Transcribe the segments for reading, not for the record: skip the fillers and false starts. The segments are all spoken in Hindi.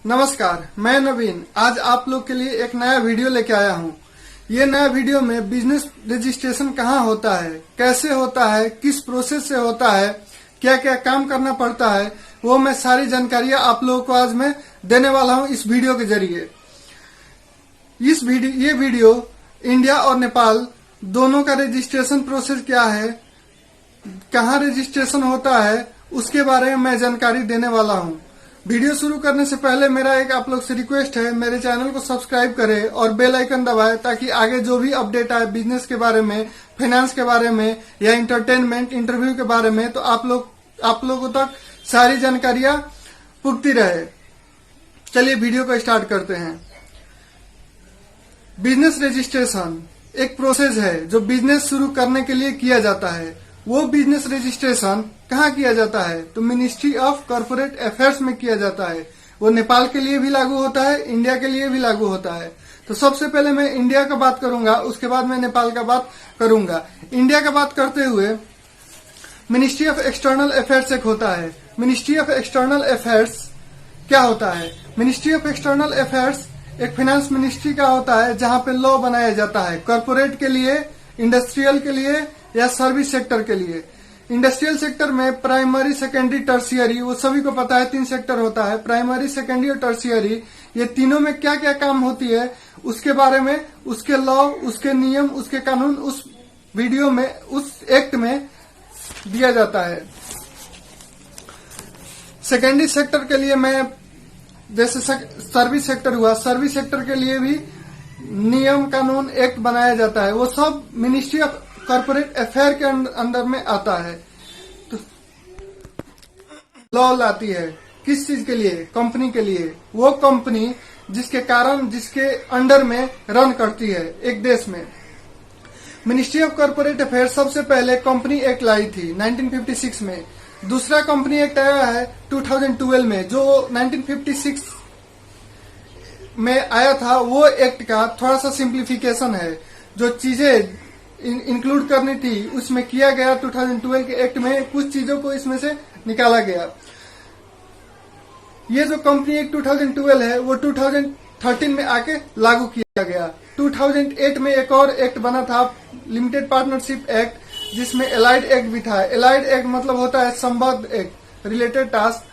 नमस्कार, मैं नवीन आज आप लोग के लिए एक नया वीडियो लेके आया हूँ। ये नया वीडियो में बिजनेस रजिस्ट्रेशन कहाँ होता है, कैसे होता है, किस प्रोसेस से होता है, क्या क्या काम करना पड़ता है, वो मैं सारी जानकारियां आप लोगों को आज मैं देने वाला हूँ इस वीडियो के जरिए। ये वीडियो इंडिया और नेपाल दोनों का रजिस्ट्रेशन प्रोसेस क्या है, कहाँ रजिस्ट्रेशन होता है, उसके बारे में मैं जानकारी देने वाला हूँ। वीडियो शुरू करने से पहले मेरा एक आप लोग से रिक्वेस्ट है, मेरे चैनल को सब्सक्राइब करें और बेल आइकन दबाएं ताकि आगे जो भी अपडेट आए बिजनेस के बारे में, फाइनेंस के बारे में या एंटरटेनमेंट इंटरव्यू के बारे में, तो आप लोगों तक सारी जानकारियां पुगती रहे। चलिए वीडियो को स्टार्ट करते हैं। बिजनेस रजिस्ट्रेशन एक प्रोसेस है जो बिजनेस शुरू करने के लिए किया जाता है। वो बिजनेस रजिस्ट्रेशन कहाँ किया जाता है? तो मिनिस्ट्री ऑफ कॉर्पोरेट अफेयर्स में किया जाता है। वो नेपाल के लिए भी लागू होता है, इंडिया के लिए भी लागू होता है। तो सबसे पहले मैं इंडिया का बात करूंगा, उसके बाद मैं नेपाल का बात करूंगा। इंडिया का बात करते हुए मिनिस्ट्री ऑफ एक्सटर्नल अफेयर्स एक होता है। मिनिस्ट्री ऑफ एक्सटर्नल अफेयर्स क्या होता है? मिनिस्ट्री ऑफ एक्सटर्नल अफेयर्स एक फाइनेंस मिनिस्ट्री का होता है जहाँ पे लॉ बनाया जाता है कॉर्पोरेट के लिए, इंडस्ट्रियल के लिए या सर्विस सेक्टर के लिए। इंडस्ट्रियल सेक्टर में प्राइमरी, सेकेंडरी, टर्शियरी, वो सभी को पता है 3 सेक्टर होता है, प्राइमरी, सेकेंडरी और टर्शियरी। ये तीनों में क्या क्या काम होती है उसके बारे में, उसके लॉ, उसके नियम, उसके कानून उस वीडियो में, उस एक्ट में दिया जाता है। सेकेंडरी सेक्टर के लिए मैं जैसे सर्विस सेक्टर हुआ, सर्विस सेक्टर के लिए भी नियम, कानून, एक्ट बनाया जाता है। वो सब मिनिस्ट्री ऑफ कॉर्पोरेट अफेयर के अंदर में आता है। तो लॉ लाती है किस चीज के लिए? कंपनी के लिए। वो कंपनी जिसके कारण, जिसके अंडर में रन करती है एक देश में। मिनिस्ट्री ऑफ कॉर्पोरेट अफेयर सबसे पहले कंपनी एक्ट लाई थी 1956 में। दूसरा कंपनी एक्ट आया है 2012 में, जो 1956 में आया था। वो एक्ट का थोड़ा सा सिंप्लीफिकेशन है, जो चीजें इंक्लूड करनी थी उसमें किया गया। 2012 के एक्ट में कुछ चीजों को इसमें से निकाला गया। ये जो कंपनी एक्ट 2012 है वो 2013 में आके लागू किया गया। 2008 में एक और एक्ट बना था, लिमिटेड पार्टनरशिप एक्ट, जिसमें एलाइड एक्ट भी था। एलाइड एक्ट मतलब होता है संबद्ध act, related task.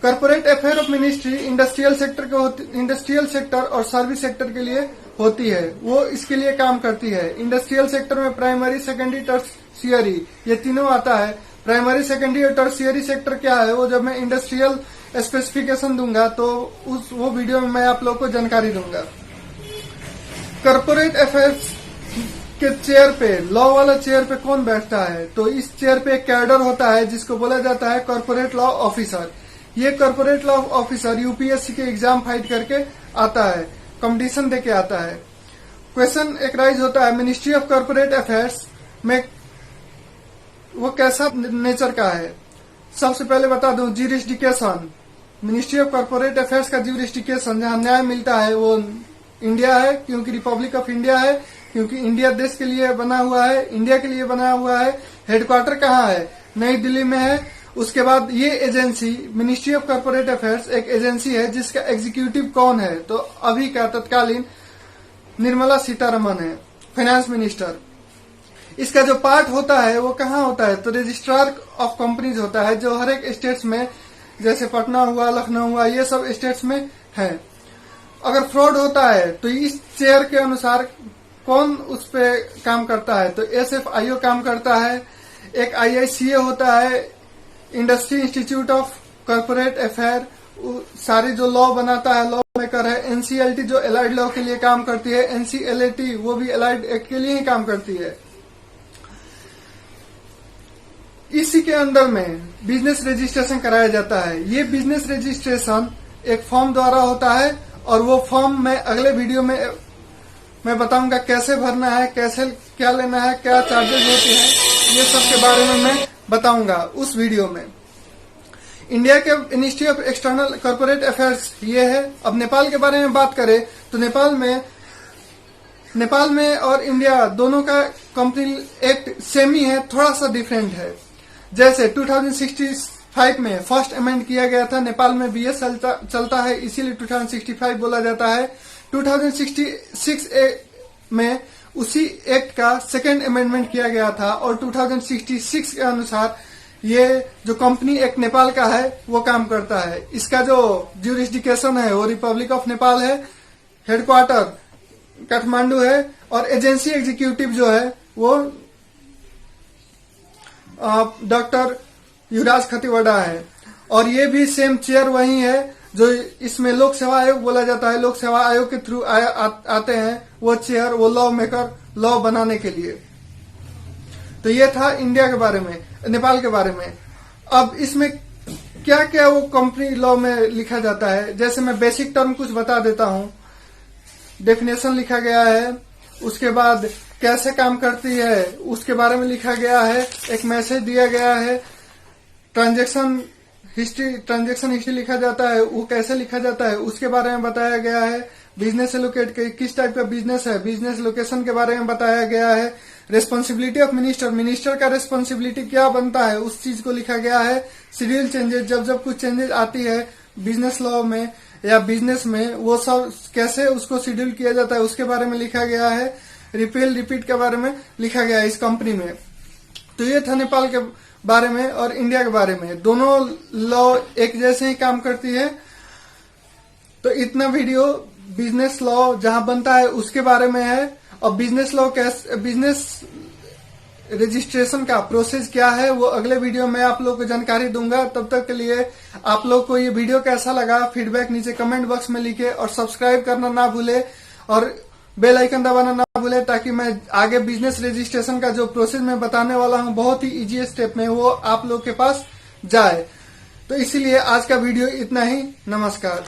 Corporate affair of ministry industrial sector और सर्विस सेक्टर के लिए होती है। वो इसके लिए काम करती है। इंडस्ट्रियल सेक्टर में प्राइमरी, सेकेंडरी, टर्शियरी ये तीनों आता है। प्राइमरी, सेकेंडरी और टर्शियरी सेक्टर क्या है वो जब मैं इंडस्ट्रियल स्पेसिफिकेशन दूंगा तो वो वीडियो में मैं आप लोग को जानकारी दूंगा। कॉर्पोरेट अफेयर्स के चेयर पे, लॉ वाला चेयर पे कौन बैठता है? तो इस चेयर पे एक कैडर होता है जिसको बोला जाता है कॉर्पोरेट लॉ ऑफिसर। ये कॉर्पोरेट लॉ ऑफिसर यूपीएससी के एग्जाम फाइट करके आता है, कंपटीशन देके आता है। क्वेश्चन एक राइज होता है मिनिस्ट्री ऑफ कॉर्पोरेट अफेयर्स में वो कैसा नेचर का है। सबसे पहले बता दूं, jurisdiction, ministry of corporate affairs का ज्यूरिसडिक्शन जहां न्याय मिलता है वो इंडिया है, क्योंकि रिपब्लिक ऑफ इंडिया है, क्योंकि इंडिया देश के लिए बना हुआ है, इंडिया के लिए बना हुआ है। हेडक्वार्टर कहाँ है? नई दिल्ली में है। उसके बाद ये agency ministry of corporate affairs एक एजेंसी है जिसका एग्जीक्यूटिव कौन है? तो अभी का तत्कालीन निर्मला सीतारमन है, फाइनेंस मिनिस्टर। इसका जो पार्ट होता है वो कहाँ होता है? तो रजिस्ट्रार ऑफ कंपनीज होता है, जो हर एक स्टेट्स में, जैसे पटना हुआ, लखनऊ हुआ, ये सब स्टेट्स में है। अगर फ्रॉड होता है तो इस चेयर के अनुसार कौन उस पे काम करता है? तो SFIO काम करता है। एक IICA होता है, industry institute of corporate affair, सारे जो लॉ बनाता है, लॉ मेकर है। NCLT जो एलाइड लॉ के लिए काम करती है, NCLAT वो भी एलाइड एक्ट के लिए ही काम करती है। इसी के अंदर में बिजनेस रजिस्ट्रेशन कराया जाता है। ये बिजनेस रजिस्ट्रेशन एक फॉर्म द्वारा होता है और वो फॉर्म मैं अगले वीडियो में मैं बताऊंगा कैसे भरना है, कैसे क्या लेना है, क्या चार्जेस होते हैं, ये सब के बारे में मैं बताऊंगा उस वीडियो में। इंडिया के ministry of external corporate affairs ये है। अब नेपाल के बारे में बात करें तो नेपाल में और इंडिया दोनों का कंपनी एक्ट सेम ही है, थोड़ा सा डिफरेंट है। जैसे 2065 में फर्स्ट अमेंड किया गया था। नेपाल में बीएस चलता है, इसीलिए 2065 बोला जाता है। 2066 में उसी एक्ट का सेकेंड अमेंडमेंट किया गया था और 2066 के अनुसार ये जो कंपनी एक्ट नेपाल का है वो काम करता है। इसका जो ज्यूरिसडिक्शन है वो रिपब्लिक ऑफ नेपाल है, हेडक्वार्टर काठमांडू है और एजेंसी एग्जीक्यूटिव जो है वो डॉक्टर युवराज खतिवड़ा है। और ये भी सेम चेयर वही है जो इसमें लोक सेवा आयोग बोला जाता है। लोक सेवा आयोग के थ्रू आते हैं वो चेयर, वो लॉ मेकर, लॉ बनाने के लिए। तो ये था इंडिया के बारे में, नेपाल के बारे में। अब इसमें क्या क्या वो कंपनी लॉ में लिखा जाता है, जैसे मैं बेसिक टर्म कुछ बता देता हूं। डेफिनेशन लिखा गया है, उसके बाद कैसे काम करती है उसके बारे में लिखा गया है, एक मैसेज दिया गया है, ट्रांजैक्शन हिस्ट्री लिखा जाता है, वो कैसे लिखा जाता है उसके बारे में बताया गया है। बिजनेस एलोकेट किस टाइप का बिजनेस है, बिजनेस लोकेशन के बारे में बताया गया है। रेस्पॉन्सिबिलिटी ऑफ मिनिस्टर का रेस्पॉन्सिबिलिटी क्या बनता है उस चीज को लिखा गया है। शेड्यूल चेंजेस, जब कुछ चेंजेस आती है बिजनेस लॉ में या बिजनेस में, वो सब कैसे उसको शेड्यूल किया जाता है उसके बारे में लिखा गया है। रिपील रिपीट के बारे में लिखा गया है इस कंपनी में। तो ये था नेपाल के बारे में और इंडिया के बारे में। दोनों लॉ एक जैसे ही काम करती है। तो इतना वीडियो बिजनेस लॉ जहां बनता है उसके बारे में है। और बिजनेस लॉ कैसे, बिजनेस रजिस्ट्रेशन का प्रोसेस क्या है वो अगले वीडियो में आप लोग को जानकारी दूंगा। तब तक के लिए आप लोग को ये वीडियो कैसा लगा फीडबैक नीचे कमेंट बॉक्स में लिखे और सब्सक्राइब करना ना भूले और बेल आइकन दबाना ना भूले, ताकि मैं आगे बिजनेस रजिस्ट्रेशन का जो प्रोसेस मैं बताने वाला हूं बहुत ही इजी स्टेप में वो आप लोग के पास जाए। तो इसीलिए आज का वीडियो इतना ही। नमस्कार।